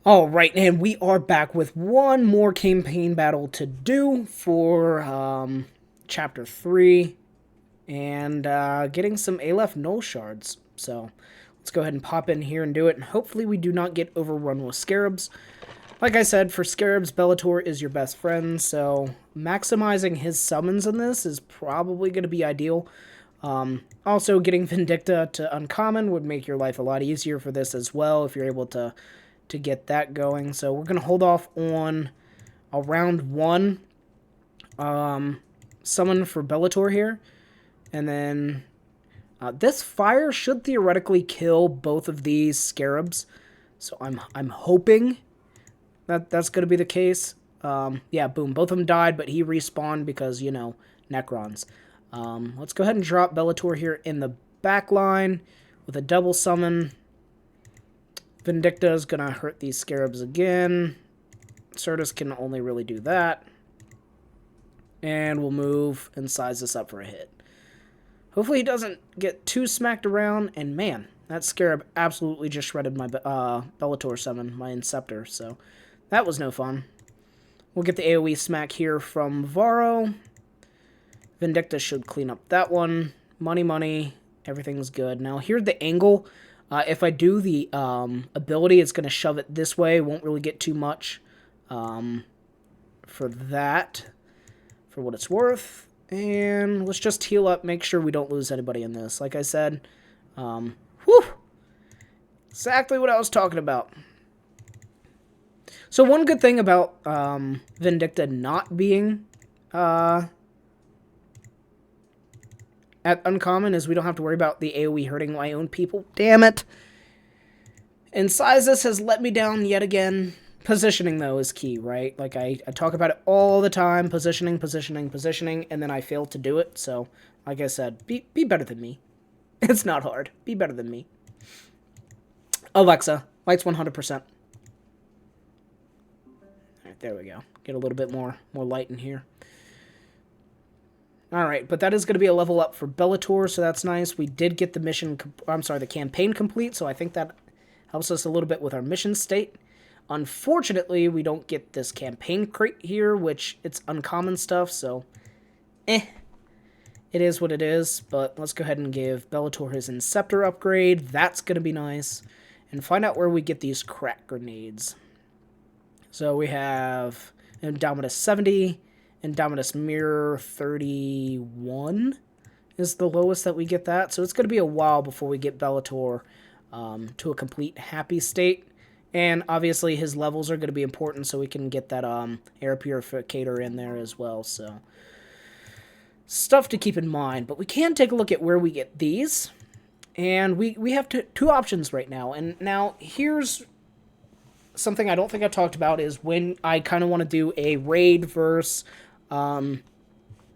All right, and we are back with one more campaign battle to do for Chapter 3 and getting some Aleph Null Shards. So let's go ahead and pop in here and do it, and hopefully we do not get overrun with Scarabs. Like I said, for Scarabs, Bellator is your best friend, so maximizing his summons in this is probably going to be ideal. Also, getting Vindicta to Uncommon would make your life a lot easier for this as well, if you're able to get that going. So we're going to hold off on a round 1 summon for Bellator here. And then this fire should theoretically kill both of these Scarabs. So I'm hoping that that's going to be the case. Yeah, boom. Both of them died, but he respawned because, you know, Necrons. Let's go ahead and drop Bellator here in the back line with a double summon. Vindicta is going to hurt these Scarabs again. Certus can only really do that. And we'll move and size this up for a hit. Hopefully he doesn't get too smacked around. And man, that Scarab absolutely just shredded my Bellator summon, my Inceptor. So that was no fun. We'll get the AoE smack here from Varro. Vindicta should clean up that one. Money. Everything's good. Now here's the angle. If I do the ability, it's going to shove it this way. Won't really get too much for that, for what it's worth. And let's just heal up, make sure we don't lose anybody in this. Like I said, whew, exactly what I was talking about. So one good thing about Vindicta not being at Uncommon is we don't have to worry about the AoE hurting my own people. Damn it. And Sizes has let me down yet again. Positioning, though, is key, right? Like, I talk about it all the time. Positioning, and then I fail to do it. So, like I said, be better than me. It's not hard. Be better than me. Alexa, lights 100%. All right, there we go. Get a little bit more light in here. Alright, but that is going to be a level up for Bellator, so that's nice. We did get the the campaign complete, so I think that helps us a little bit with our mission state. Unfortunately, we don't get this campaign crate here, which it's uncommon stuff, so it is what it is. But let's go ahead and give Bellator his Inceptor upgrade. That's going to be nice. And find out where we get these crack grenades. So we have Indomitus 70. Indomitus Mirror 31 is the lowest that we get that. So it's going to be a while before we get Bellator to a complete happy state. And obviously his levels are going to be important so we can get that air purificator in there as well. So stuff to keep in mind. But we can take a look at where we get these. And we have two options right now. And now here's something I don't think I've talked about is when I kind of want to do a raid versus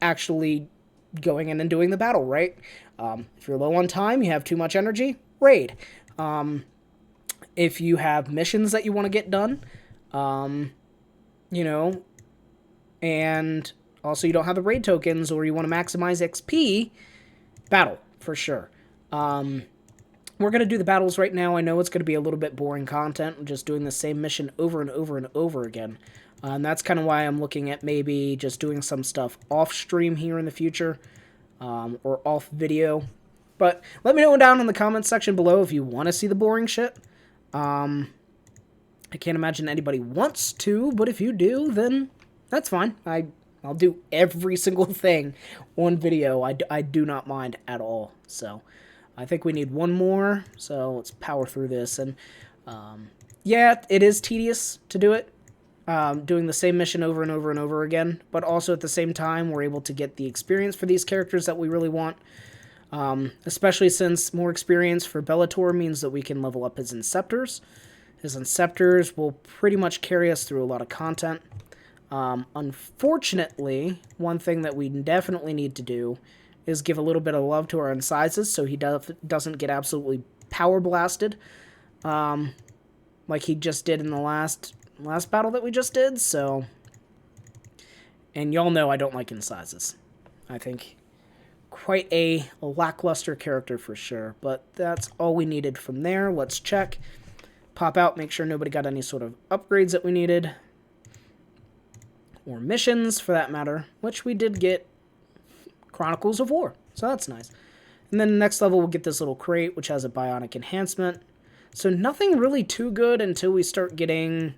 actually going in and doing the battle, right? If you're low on time, you have too much energy, raid. If you have missions that you want to get done, you know, and also you don't have the raid tokens or you want to maximize XP, battle, for sure. We're going to do the battles right now. I know it's going to be a little bit boring content, just doing the same mission over and over and over again. And that's kind of why I'm looking at maybe just doing some stuff off stream here in the future, or off video. But let me know down in the comments section below if you want to see the boring shit. I can't imagine anybody wants to, but if you do, then that's fine. I'll do every single thing on video. I do not mind at all. So I think we need one more, so let's power through this. And yeah, it is tedious to do it, doing the same mission over and over and over again, but also at the same time, we're able to get the experience for these characters that we really want, especially since more experience for Bellator means that we can level up his Inceptors. His Inceptors will pretty much carry us through a lot of content. Unfortunately, one thing that we definitely need to do is give a little bit of love to our Incisors so he doesn't get absolutely power blasted, like he just did in the last battle that we just did. So, and y'all know I don't like Incisors. I think quite a lackluster character for sure, but that's all we needed from there. Let's check. pop out, make sure nobody got any sort of upgrades that we needed. Or missions, for that matter, which we did get Chronicles of War, so that's nice. And then the next level, we'll get this little crate, which has a bionic enhancement. So nothing really too good until we start getting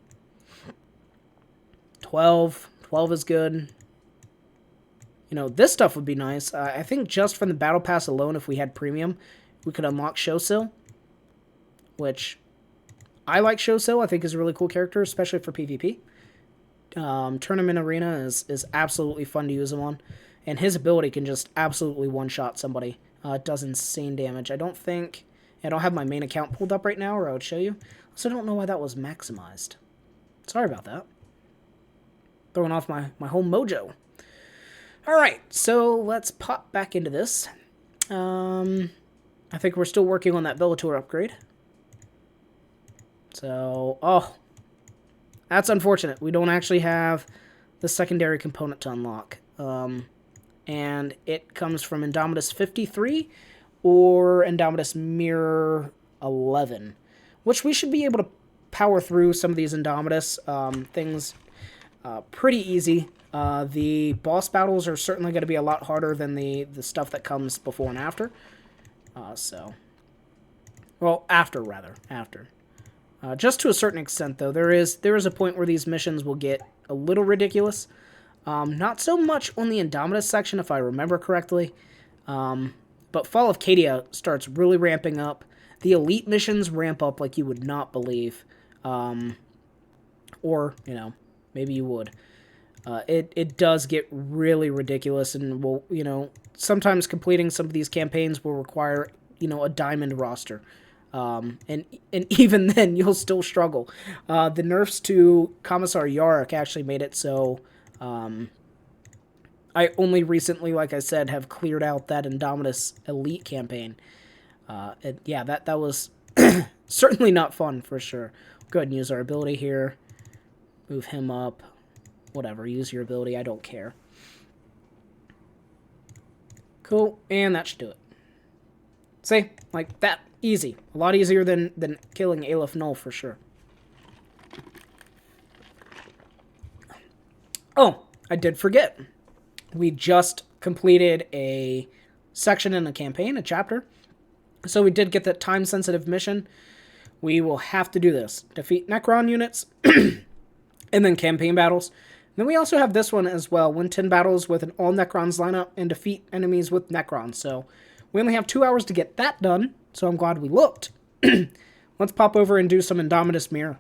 12. 12 is good. You know, this stuff would be nice. I think just from the Battle Pass alone, if we had Premium, we could unlock Shosil, which I like Shosil. I think is a really cool character, especially for PvP. Tournament Arena is absolutely fun to use him on. And his ability can just absolutely one-shot somebody. It does insane damage. I don't have my main account pulled up right now, or I would show you. Also, I don't know why that was maximized. Sorry about that. Throwing off my whole mojo. Alright, so let's pop back into this. I think we're still working on that Bellator upgrade. So, oh, that's unfortunate. We don't actually have the secondary component to unlock. And it comes from Indomitus 53 or Indomitus Mirror 11, which we should be able to power through some of these Indomitus things pretty easy. The boss battles are certainly going to be a lot harder than the stuff that comes before and after. Well, after, rather. After. Just to a certain extent, though. There is a point where these missions will get a little ridiculous. Not so much on the Indomitus section, if I remember correctly. But Fall of Cadia starts really ramping up. The Elite missions ramp up like you would not believe. Or, you know, maybe you would. It does get really ridiculous, and will, you know, sometimes completing some of these campaigns will require, you know, a diamond roster. And even then, you'll still struggle. The nerfs to Commissar Yarick actually made it so I only recently, like I said, have cleared out that Indomitus Elite campaign. Yeah, that was certainly not fun, for sure. Go ahead and use our ability here. Move him up. Whatever, use your ability, I don't care. Cool, and that should do it. See? Like, that. Easy. A lot easier than killing Aleph Null, for sure. Oh, I did forget. We just completed a section in a campaign, a chapter. So we did get that time-sensitive mission. We will have to do this. Defeat Necron units, and then campaign battles. Then we also have this one as well. Win 10 battles with an all-Necrons lineup and defeat enemies with Necrons. So we only have 2 hours to get that done, so I'm glad we looked. Let's pop over and do some Indomitus Mirror.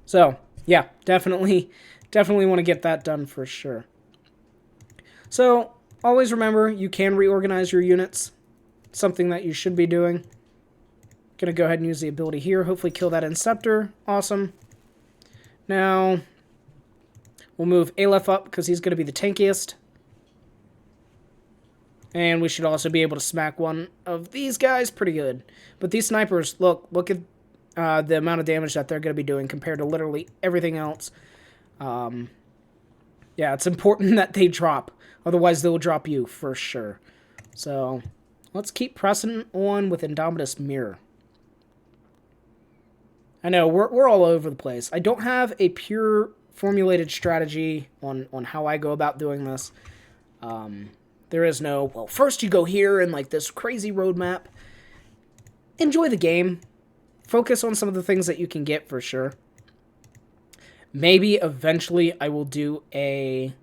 So, yeah, definitely want to get that done for sure. So, always remember, you can reorganize your units. Something that you should be doing. Gonna go ahead and use the ability here. Hopefully kill that Inceptor. Awesome. Now, we'll move Aleph up because he's going to be the tankiest. And we should also be able to smack one of these guys pretty good. But these snipers, look at the amount of damage that they're going to be doing compared to literally everything else. Yeah, it's important that they drop. Otherwise, they'll drop you for sure. So, let's keep pressing on with Indomitus Mirror. I know, we're all over the place. I don't have a pure formulated strategy on how I go about doing this. There is no, well, first you go here and like this crazy roadmap. Enjoy the game. Focus on some of the things that you can get for sure. Maybe eventually I will do an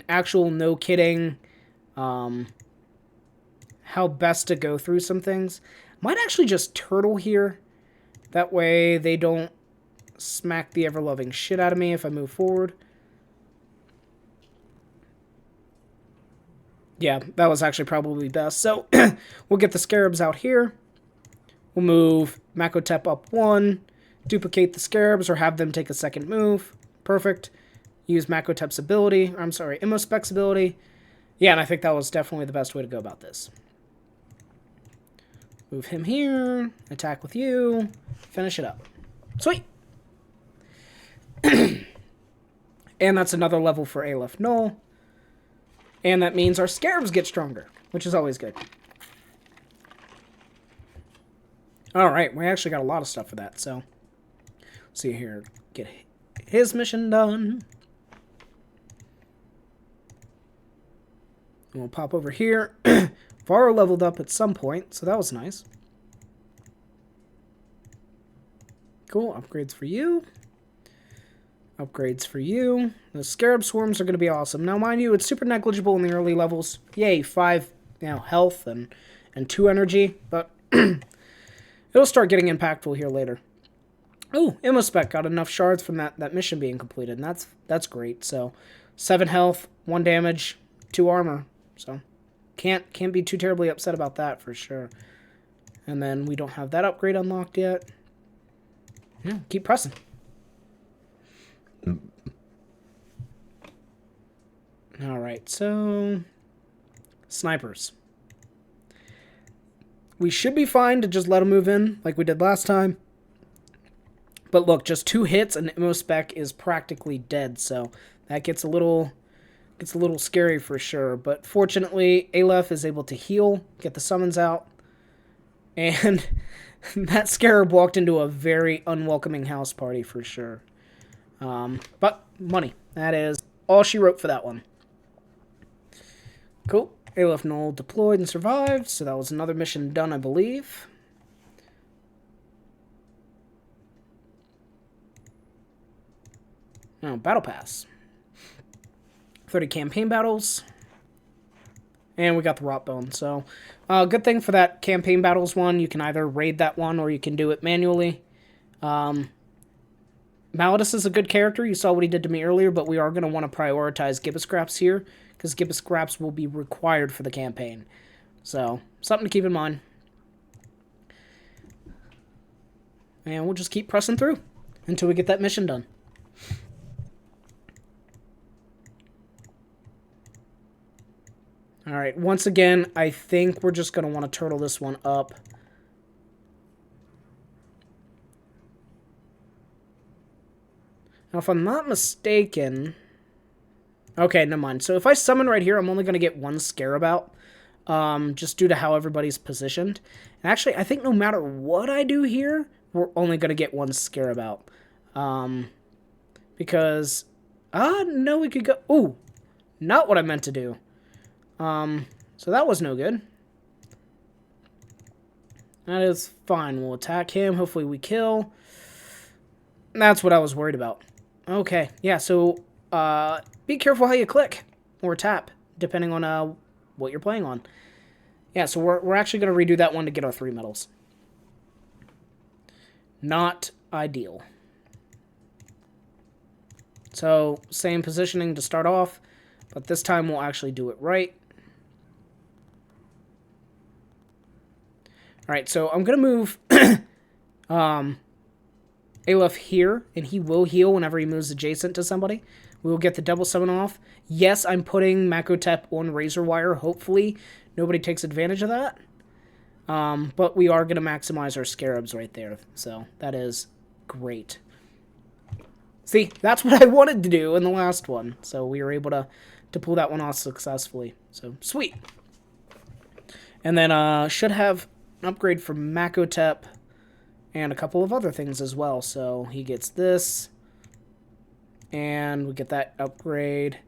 actual no kidding, how best to go through some things. Might actually just turtle here. That way they don't smack the ever-loving shit out of me if I move forward. Yeah, that was actually probably best. So, we'll get the Scarabs out here. We'll move Makotep up 1. Duplicate the Scarabs or have them take a second move. Perfect. Use Makotep's ability. I'm sorry, Immospec's ability. Yeah, and I think that was definitely the best way to go about this. Move him here. Attack with you. Finish it up. Sweet. And that's another level for Aleph Null. And that means our Scarabs get stronger, which is always good. All right, we actually got a lot of stuff for that. So, see here, get his mission done. And we'll pop over here. Varro leveled up at some point, so that was nice. Cool, upgrades for you. Upgrades for you. The Scarab Swarms are going to be awesome. Now, mind you, it's super negligible in the early levels. Yay, 5 health and 2 energy, but it'll start getting impactful here later. Oh, Immospec got enough shards from that mission being completed, and that's great. So, 7 health, 1 damage, 2 armor. So, can't be too terribly upset about that for sure. And then we don't have that upgrade unlocked yet. Yeah, keep pressing. Alright, so snipers. We should be fine to just let them move in like we did last time. But look, just 2 hits and Immospec is practically dead, so that gets a little scary for sure. But fortunately, Aleph is able to heal, get the summons out, and that Scarab walked into a very unwelcoming house party for sure. But money. That is all she wrote for that one. Cool. Aleph Null deployed and survived, so that was another mission done, I believe. Oh, Battle Pass. 30 campaign battles. And we got the Rot Bone, so good thing for that campaign battles one, you can either raid that one or you can do it manually. Malladus is a good character. You saw what he did to me earlier, but we are going to want to prioritize Gibboscraps here, because Gibboscraps will be required for the campaign. So, something to keep in mind. And we'll just keep pressing through until we get that mission done. Alright, once again, I think we're just going to want to turtle this one up. Now, if I'm not mistaken... Okay, never mind. So if I summon right here, I'm only going to get 1 Scarab out, just due to how everybody's positioned. And actually, I think no matter what I do here, we're only going to get 1 Scarab out. Because... no, we could go... Ooh! Not what I meant to do. So that was no good. That is fine. We'll attack him. Hopefully we kill. That's what I was worried about. Okay, yeah, so, be careful how you click or tap, depending on, what you're playing on. Yeah, so we're actually going to redo that one to get our 3 medals. Not ideal. So, same positioning to start off, but this time we'll actually do it right. Alright, so I'm going to move Aleph here, and he will heal whenever he moves adjacent to somebody. We will get the double summon off. Yes, I'm putting Makotep on Razor Wire. Hopefully, nobody takes advantage of that. But we are going to maximize our Scarabs right there. So, that is great. See, that's what I wanted to do in the last one. So, we were able to pull that one off successfully. So, sweet. And then, should have an upgrade for Makotep and a couple of other things as well. So, he gets this. And we get that upgrade.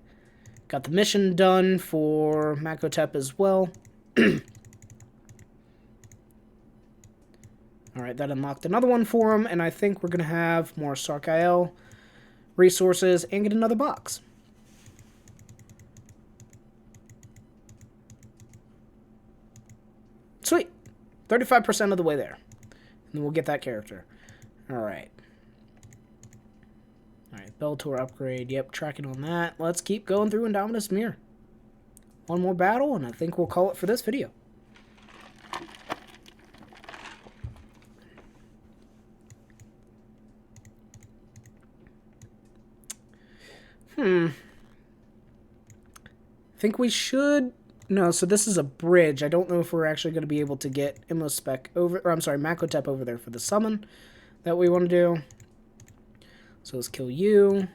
Got the mission done for Makotep as well. Alright, that unlocked another one for him, and I think we're going to have more Sarkael resources and get another box. Sweet. 35% of the way there. And then we'll get that character. Alright. Alright, Bellator upgrade. Yep, tracking on that. Let's keep going through Indominus Mirror. One more battle, and I think we'll call it for this video. I think we should... No, so this is a bridge. I don't know if we're actually going to be able to get Immospec over... Or, I'm sorry, Makotep over there for the summon that we want to do. So let's kill you.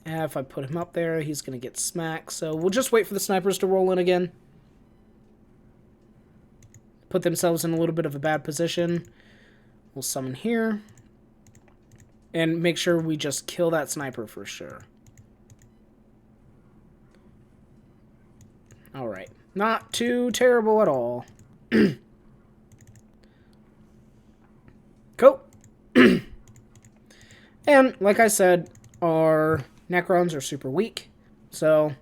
And if I put him up there, he's going to get smacked. So we'll just wait for the snipers to roll in again. put themselves in a little bit of a bad position. We'll summon here. And make sure we just kill that sniper for sure. Alright. Not too terrible at all. Cool. And, like I said, our Necrons are super weak. So,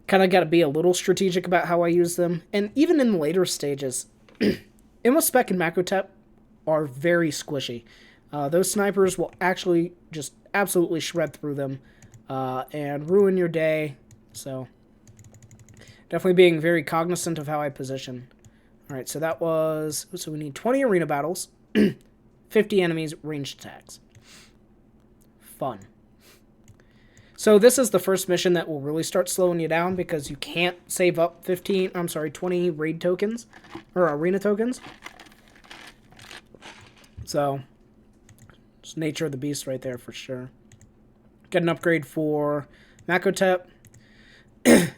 kind of got to be a little strategic about how I use them. And even in the later stages, Immospec and Macrotep are very squishy. Those snipers will actually just absolutely shred through them and ruin your day. So, definitely being very cognizant of how I position. Alright, so that was... So we need 20 arena battles, 50 enemies, ranged attacks. Fun. So this is the first mission that will really start slowing you down because you can't save up 20 raid tokens, or arena tokens. So, it's nature of the beast right there for sure. Get an upgrade for Macrotep. Let's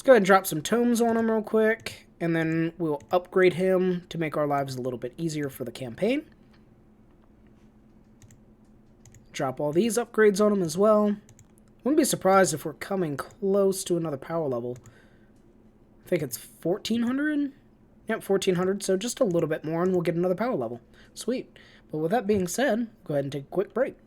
go ahead and drop some tomes on him real quick, and then we'll upgrade him to make our lives a little bit easier for the campaign. Drop all these upgrades on him as well. Wouldn't be surprised if we're coming close to another power level. I think it's 1400? Yep, 1400, so just a little bit more and we'll get another power level. Sweet. But with that being said, go ahead and take a quick break.